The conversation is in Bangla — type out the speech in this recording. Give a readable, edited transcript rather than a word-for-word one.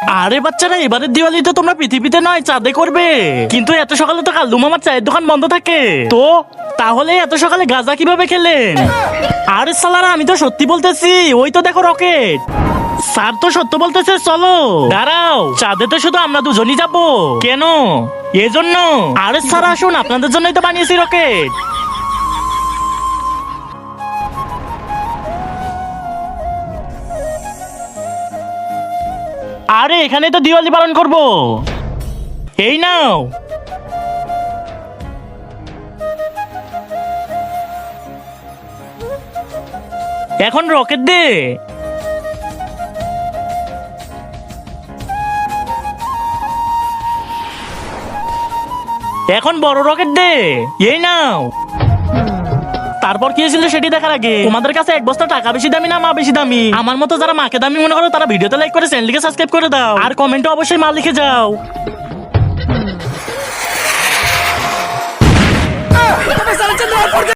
আরে বাচ্চারা, এবারের দিওয়ালিতে তোমরা পৃথিবীতে নয় চাঁদে করবে, কিন্তু এত সকালে তো কাল্লু মামার চায়ের দোকান বন্ধ থাকে। তো তাহলে এত সকালে গাঁজা কিভাবে খেলেন? আরে সালারা, আমি তো সত্যি বলতেছি, ওই তো দেখো রকেট। স্যার তো সত্য বলতেছে, চলো। দাঁড়াও, চাঁদেতে শুধু আমরা দুজনই যাবো কেন? এজন্য। আরে স্যার আসুন, আপনাদের জন্যই তো বানিয়েছি রকেট। আরে এখানে তো দিওয়ালি পালন করব। এই নাও। এখন রকেট দে। এখন বড় রকেট দে। এই নাও। তারপর কি হয়েছিল সেটি দেখার আগে তোমাদের কাছে এক বস্তা টাকা বেশি দামি না মা বেশি দামি? আমার মতো যারা মাকে দামি মনে করো তারা ভিডিওতে লাইক করে চ্যানেলটিকে সাবস্ক্রাইব করে দাও, আর কমেন্টে অবশ্যই মা লিখে যাও।